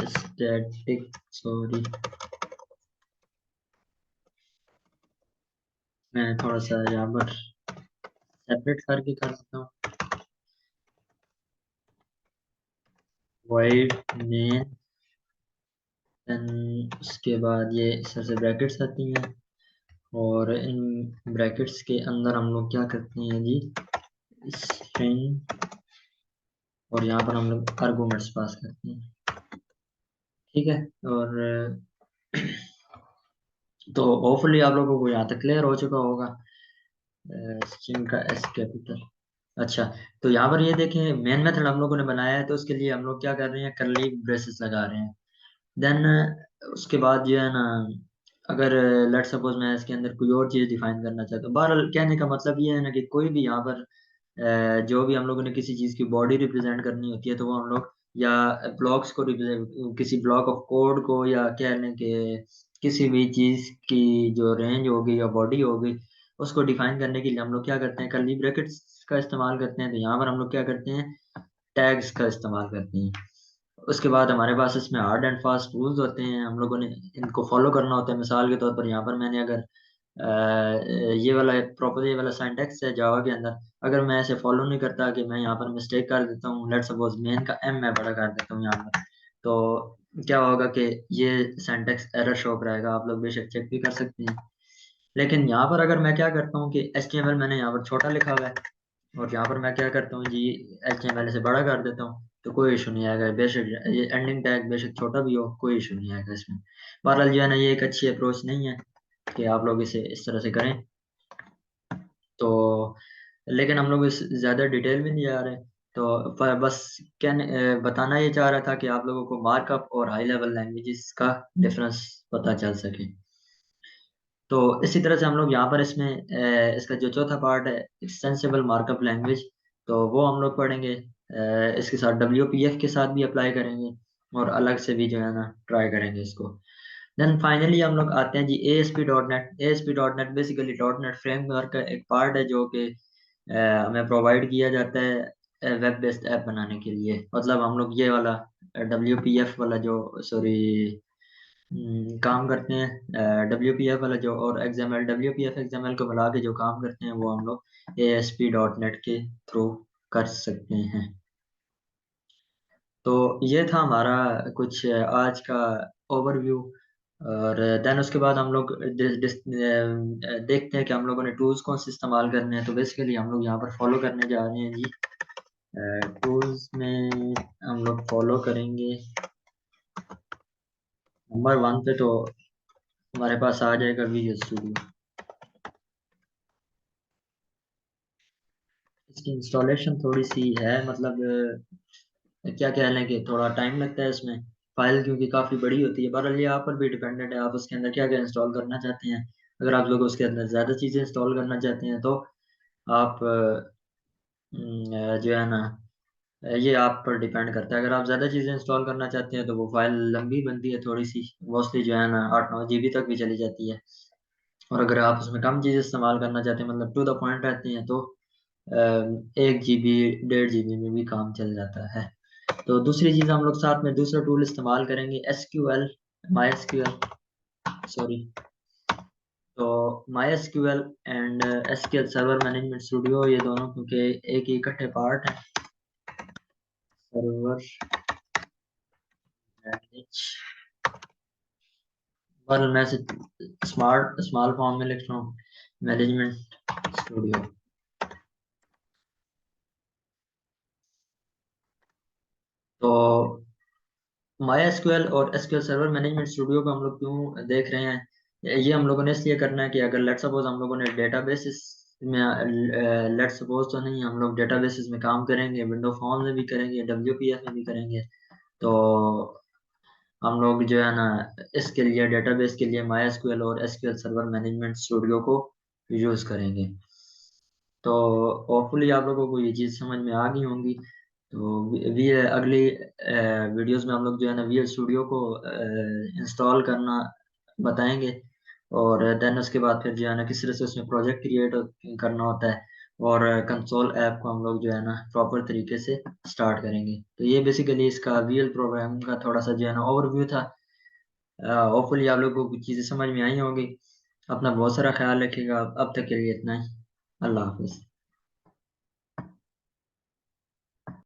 Static sorry, मैं थोड़ा सा यहाँ पर सेपरेट करके कर देता हूँ। void main, देन उसके बाद ये इस तरह से ब्रैकेट्स आती हैं, और इन ब्रैकेट्स के अंदर हम लोग क्या करते हैं जी, स्ट्रिंग, और यहाँ पर हम लोग आर्गूमेंट्स पास करते हैं। ठीक है, और तो होपफुली आप लोगों को यहाँ तक क्लियर हो चुका होगा स्ट्रिंग का एस कैपिटल। अच्छा, तो यहाँ पर ये देखें मेन मेथड हम लोगों ने बनाया है, तो उसके लिए हम लोग क्या कर रहे हैं, करली ब्रेसेस लगा रहे हैं। देन उसके बाद जो है ना, अगर लेट सपोज मैं इसके अंदर कोई और चीज़ डिफाइन करना चाहता हूँ, बहरहाल कहने का मतलब ये है ना कि कोई भी यहाँ पर जो भी हम लोगों ने किसी चीज़ की बॉडी रिप्रेजेंट करनी होती है, तो वो हम लोग या ब्लॉक्स को रिप्रेजेंट, किसी ब्लॉक ऑफ कोड को, या कह लें कि किसी भी चीज़ की जो रेंज होगी या बॉडी होगी, उसको डिफाइन करने के लिए हम लोग क्या करते हैं, कर्ली ब्रैकेट्स का इस्तेमाल करते हैं। तो यहाँ पर हम लोग क्या करते हैं, टैग्स का इस्तेमाल करते हैं। उसके बाद हमारे पास इसमें हार्ड एंड फास्ट रूल्स होते हैं, हम लोगों ने इनको फॉलो करना होता है। मिसाल के तौर पर यहाँ पर मैंने अगर ये वाला प्रॉपर ये वाला सिंटैक्स है जावा के अंदर, अगर मैं ऐसे फॉलो नहीं करता, कि मैं यहाँ पर मिस्टेक कर देता हूँ, लेट सपोज मेन का एम मैं बड़ा कर देता हूँ यहाँ पर, तो क्या होगा कि ये सिंटैक्स एरर शो कराएगा। आप लोग बेशक चेक भी कर सकते हैं। लेकिन यहाँ पर अगर मैं क्या करता हूँ कि HTML मैंने यहाँ पर छोटा लिखा हुआ है, और यहाँ पर मैं क्या करता हूँ जी, HTML से बड़ा कर देता हूँ, तो कोई इशू नहीं आएगा। बेशक ये एंडिंग टैग बेशक छोटा भी हो, कोई इशू नहीं आएगा इसमें। बहरहाल जो है ना, ये एक अच्छी अप्रोच नहीं है कि आप लोग इसे इस तरह से करें। तो लेकिन हम लोग इस ज़्यादा डिटेल में नहीं जा रहे, तो पर बस क्या बताना ये चाह रहा था कि आप लोगों को मार्कअप और हाई लेवल लैंग्वेजेस का डिफरेंस पता चल सके। तो इसी तरह से हम लोग यहाँ पर इसमें इसका जो चौथा पार्ट है, एक्सटेंसिबल मार्कअप लैंग्वेज, तो वो हम लोग पढ़ेंगे। इसके साथ WPF के साथ भी अप्लाई करेंगे, और अलग से भी जो है ना ट्राई करेंगे इसको। देन फाइनली हम लोग आते हैं जी ASP.NET। ASP.NEट बेसिकली .NET फ्रेमवर्क का एक पार्ट है, जो कि हमें प्रोवाइड किया जाता है वेब बेस्ड ऐप बनाने के लिए। मतलब हम लोग ये वाला WPF वाला जो, सॉरी, काम करते हैं, WPF वाला जो, और XML, WPF XML को मिला के जो काम करते हैं, वो हम लोग ASP.NEट के थ्रू कर सकते हैं। तो ये था हमारा कुछ आज का ओवरव्यू। और देन उसके बाद हम लोग देखते हैं कि हम लोगों ने टूल्स कौन से इस्तेमाल करने हैं। तो बेसिकली हम लोग यहाँ पर फॉलो करने जा रहे हैं जी, टूल्स में हम लोग फॉलो करेंगे नंबर 1 पे, तो हमारे पास आ जाएगा विजुअल स्टूडियो। इसकी इंस्टॉलेशन थोड़ी सी है, मतलब क्या कह लें कि थोड़ा टाइम लगता है इसमें, फाइल क्योंकि काफ़ी बड़ी होती है। बहरहाल ये आप पर भी डिपेंडेंट है, आप उसके अंदर क्या क्या इंस्टॉल करना चाहते हैं। अगर आप लोग उसके अंदर ज़्यादा चीज़ें इंस्टॉल करना चाहते हैं, तो आप जो है ना, ये आप पर डिपेंड करता है। अगर आप ज़्यादा चीज़ें इंस्टॉल करना चाहते हैं, तो वो फाइल लंबी बनती है थोड़ी सी, मोस्टली जो है ना 8-9 GB तक भी चली जाती है। और अगर आप उसमें कम चीज़ें इस्तेमाल करना चाहते हैं, मतलब टू द पॉइंट रहती हैं, तो 1 GB 1.5 GB में भी काम चल जाता है। तो दूसरी चीज़ हम लोग साथ में दूसरा टूल इस्तेमाल करेंगे, SQL, MySQL, सॉरी, तो MySQL and SQL server management studio, ये दोनों क्योंकि एक ही इकट्ठे पार्ट है। सर्वर मैनेज, पर मैं स्मार्ट स्मॉल फॉर्म में लिख रहा हूँ, मैनेजमेंट स्टूडियो। तो MySQL और SQL सर्वर मैनेजमेंट स्टूडियो को हम लोग क्यों देख रहे हैं, ये हम लोगों ने इसलिए करना है कि अगर लेट सपोज हम लोगों ने डेटाबेसिस में, लेट सपोज तो नहीं, हम लोग डेटाबेसिस में काम करेंगे, विंडो फॉर्म में भी करेंगे, WPF में भी करेंगे, तो हम लोग जो है ना इसके लिए, डेटाबेस के लिए MySQL और SQL सर्वर मैनेजमेंट स्टूडियो को यूज़ करेंगे। तो होपफुली आप लोगों को ये चीज़ समझ में आ गई होंगी। तो वी अगली वीडियोस में हम लोग जो है ना VS स्टूडियो को इंस्टॉल करना बताएंगे, और देन उसके बाद फिर जो है ना किस तरह से उसमें प्रोजेक्ट क्रिएट करना होता है, और कंसोल ऐप को हम लोग जो है ना प्रॉपर तरीके से स्टार्ट करेंगे। तो ये बेसिकली इसका रियल प्रोग्राम का थोड़ा सा जो है ना ओवरव्यू था। होपफुली आप लोगों को कुछ चीज़ें समझ में आई होंगी। अपना बहुत सारा ख्याल रखिएगा। अब तक के लिए इतना ही। अल्लाह हाफिज़।